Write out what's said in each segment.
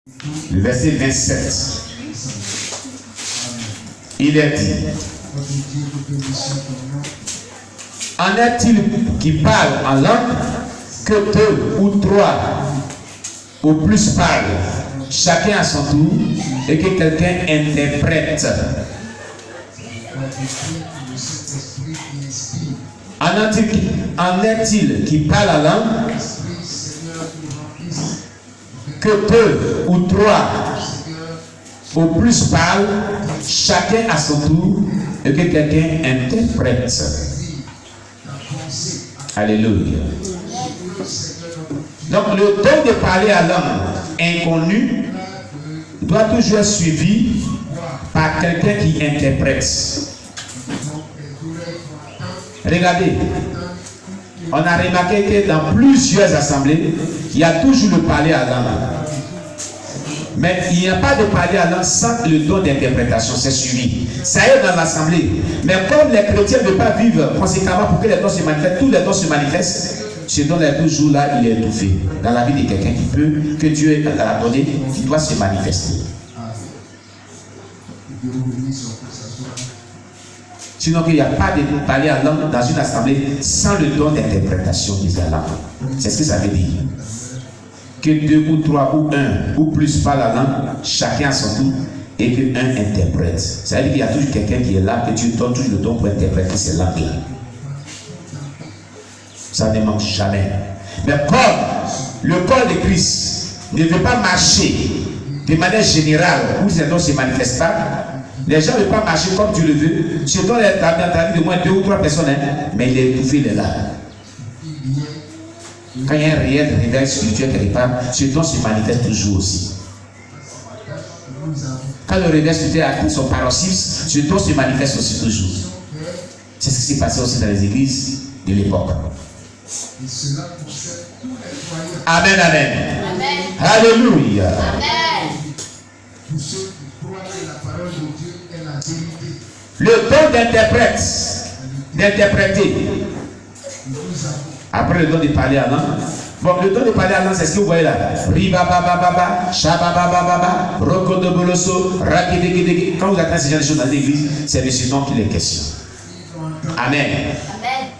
Le verset 27. Il est dit: en est-il qui parle en langue, que deux ou trois au plus parlent, chacun à son tour, et que quelqu'un interprète? En est-il qui parle en langue, que deux ou trois au plus parlent, chacun à son tour, et que quelqu'un interprète? Alléluia. Donc le don de parler à langue inconnue doit toujours être suivi par quelqu'un qui interprète. Regardez, on a remarqué que dans plusieurs assemblées, il y a toujours le parler à langue. Mais il n'y a pas de parler à langue sans le don d'interprétation, c'est suivi. Ça est dans l'assemblée. Mais comme les chrétiens ne veulent pas vivre conséquemment pour que les dons se manifestent, tous les dons se manifestent, ce don est toujours là, il est étouffé. Dans la vie de quelqu'un qui peut, que Dieu a donné, qui doit se manifester. Sinon, il n'y a pas de parler à langue dans une assemblée sans le don d'interprétation de la langue. C'est ce que ça veut dire. Que deux ou trois ou un ou plus parlent la langue, chacun à son tour, et qu'un interprète. Ça veut dire qu'il y a toujours quelqu'un qui est là, que Dieu donne toujours le don pour interpréter ces langues-là. Ça ne manque jamais. Mais comme le corps de Christ ne veut pas marcher de manière générale où ces dons ne se manifestent pas, les gens ne veulent pas marcher comme Dieu le veut. Ce don est dans la vie de moins deux ou trois personnes, hein, mais il est étouffé, il est là. Quand il y a un réel réveil spirituel quelque part, ce don se manifeste toujours aussi. Quand le réveil spirituel a atteint son paroxysme, ce don se manifeste aussi toujours. C'est ce qui s'est passé aussi dans les églises de l'époque. Amen, amen. Amen. Alléluia. Amen. Le don d'interpréter. Après le don de parler à langue. Bon, le don de parler à langue, c'est ce que vous voyez là. Ribabababa, shababababa, rokodoboloso, rakidegedege. Quand vous attendez ces gens de choses dans l'église, c'est de ce nom qu'il est question. Amen.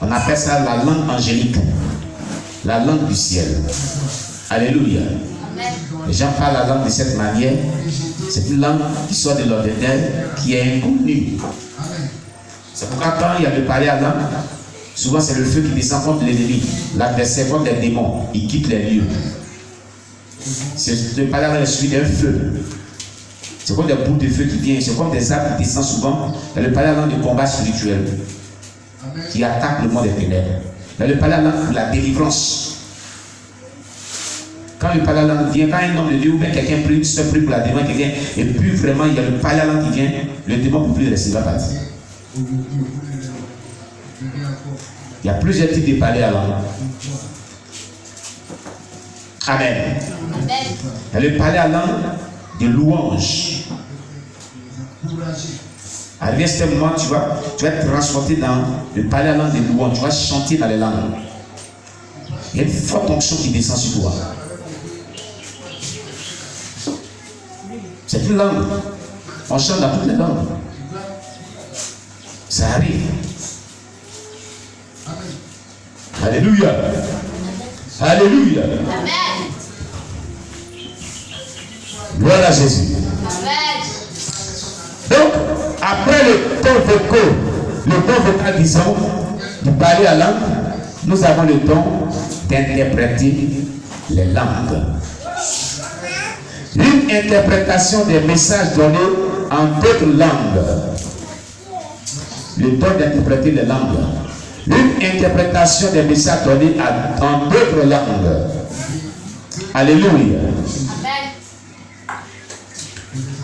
On appelle ça la langue angélique. La langue du ciel. Alléluia. Les gens parlent la langue de cette manière. C'est une langue qui sort de l'ordinaire, qui est inconnue. C'est pourquoi quand il y a le parler à langue, souvent c'est le feu qui descend contre l'ennemi. L'adversaire contre les démons. Il quitte les lieux. Le parler à langue est suivi d'un feu. C'est comme des bouts de feu qui viennent. C'est comme des arbres qui descendent souvent. Il y a le parler à langue de combat spirituel qui attaque le monde des ténèbres. Il y a le parler à langue pour la délivrance. Quand le parler à langue vient, quand un homme de Dieu ou bien quelqu'un prie, se prie pour la délivrance, quelqu'un, et puis vraiment il y a le parler à langue qui vient, le démon ne peut plus rester là partir. Il y a plusieurs types de parler à langue. Amen. Il y a le parler à langue de louange. Arrivé à ce moment, tu vas être transporté dans le parler à langue de louange. Tu vas chanter dans les langues. Il y a une forte onction qui descend sur toi. C'est une langue. On chante dans toutes les langues. Ça arrive. Alléluia. Alléluia. Amen. Gloire à Jésus. Amen. Donc, après le ton vocal, disons, de parler à langue, nous avons le don d'interpréter les langues. Une interprétation des messages donnés en d'autres langues. Le don d'interpréter les langues. Une interprétation des messages donnés en d'autres langues. Alléluia.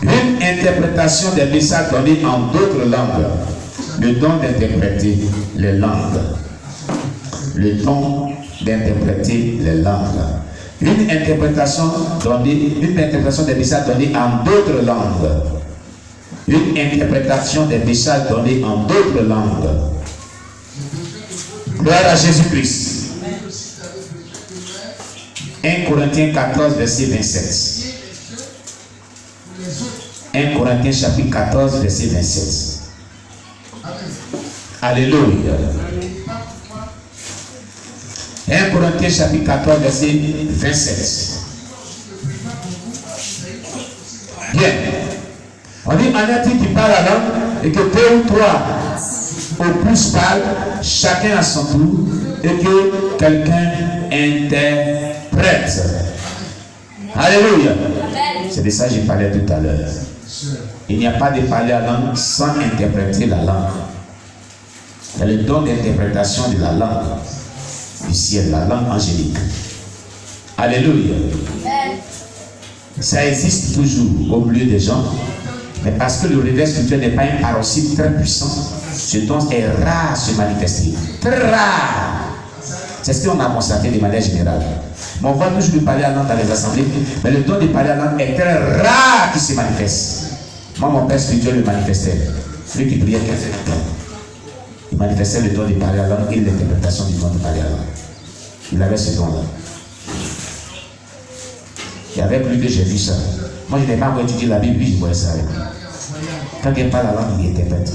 Une interprétation des messages donnés en d'autres langues. Le don d'interpréter les langues. Le don d'interpréter les langues. Une interprétation des messages donnés en d'autres langues. Une interprétation des messages donnés en d'autres langues. Gloire à Jésus-Christ. 1 Corinthiens 14, verset 27. 1 Corinthiens chapitre 14, verset 27. Alléluia. 1 Corinthiens chapitre 14, verset 27. Bien. On dit en un qui parle la langue et que 2 ou 3 au plus parlent, chacun à son tour, et que quelqu'un interprète. Alléluia. C'est de ça que j'ai parlé tout à l'heure. Il n'y a pas de parler la langue sans interpréter la langue. Il y a le don d'interprétation de la langue du ciel, la langue angélique. Alléluia. Ça existe toujours au milieu des gens, mais parce que le réveil spirituel n'est pas un paroxysme très puissant, ce don est rare à se manifester. Très rare. C'est ce qu'on a constaté de manière générale. Mais on voit toujours le parler à langue dans les assemblées, mais le don de parler à langue est très rare qui se manifeste. Moi, mon père spirituel le manifestait. Celui qui priait 15 ans. Il manifestait le don de parler à langue et l'interprétation du don de parler à langue. Il avait ce don-là. Et avec lui que j'ai vu ça. Moi, je n'ai pas encore étudié la Bible, lui, je voyais ça avec lui. Quand il parle la langue, il interprète.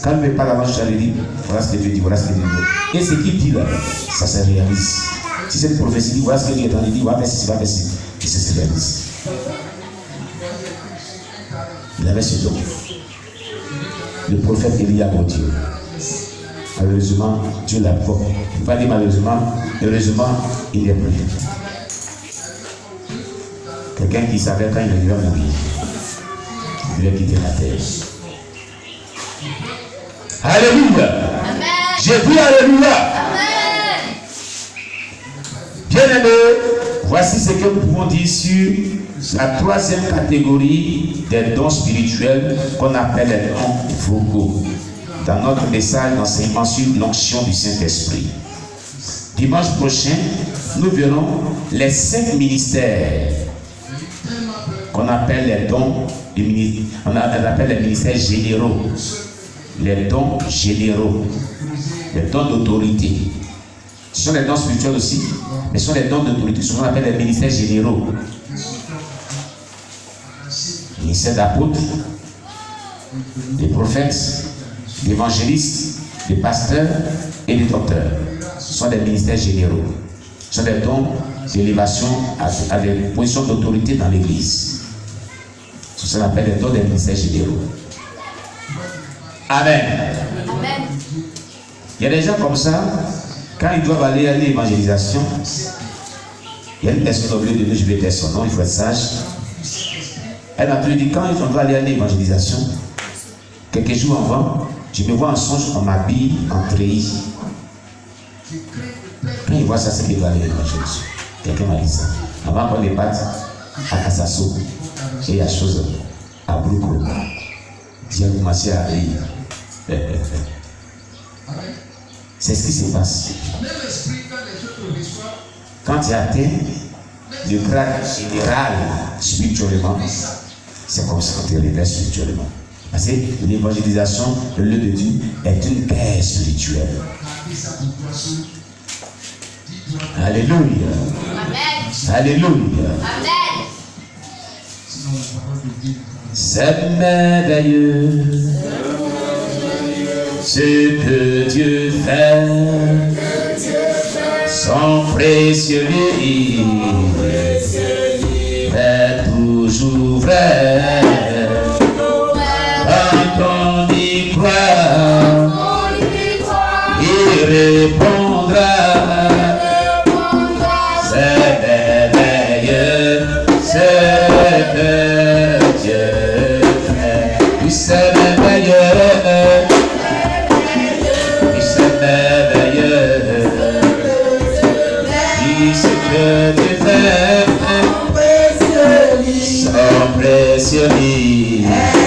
Quand il ne parle la langue, je lui dis, voilà ce que Dieu dit, voilà ce que Dieu dit. Et ce qu'il dit là, ça se réalise. Si cette prophétie dit, voilà ce que Dieu est en train de dire, va faire ceci, va faire ceci. Et ça se réalise. Il avait ce don. Le prophète Élia pour Dieu. Malheureusement, Dieu l'a pas. Il ne faut pas dire malheureusement, heureusement, il est plus. Quelqu'un qui savait quand il allait mourir, il devait quitter la terre. Alléluia. Amen. J'ai dit Alléluia. Amen. Bien-aimés, voici ce que nous pouvons dire sur la troisième catégorie des dons spirituels qu'on appelle les dons vocaux. Dans notre message d'enseignement sur l'onction du Saint-Esprit. Dimanche prochain, nous verrons les 5 ministères qu'on appelle les dons, on appelle les ministères généraux. Les dons généraux, les dons d'autorité. Ce sont les dons spirituels aussi, mais ce sont les dons d'autorité. Ce qu'on appelle les ministères généraux. Ministère d'apôtres, des prophètes, d'évangélistes, des pasteurs et des docteurs. Ce sont des ministères généraux. Ce sont des dons d'élévation à des positions d'autorité dans l'Église. Ce qu'on appelle les dons des ministères généraux. Amen. Amen. Il y a des gens comme ça, quand ils doivent aller à l'évangélisation, il y a une personne au milieu de nous, je vais dire son nom, il faut être sage. Elle m'a dit, quand on doit aller à l'évangélisation, quelques jours avant, je me vois en songe, on m'habille en treillis. Quand il voit ça, c'est qu'il doit aller à l'évangélisation. Quelqu'un m'a dit ça. Avant qu'on les batte à Kassasso, et il y a chose à Brooklyn. J'ai commencé à rire. C'est ce qui se passe. Quand tu atteins le grade général spirituellement, c'est comme ça que tu révèles spirituellement. Parce que l'évangélisation, le lieu de Dieu, est une guerre spirituelle. Alléluia. Amen. Alléluia. Amen. C'est merveilleux ce que Dieu fait, son précieux livre est toujours vrai. Quand on y croit, il répondra. C'est merveilleux ce que Dieu fait. Oui, c'est merveilleux. Oui, c'est merveilleux. Oui, ce que Dieu fait. Son précieux livre.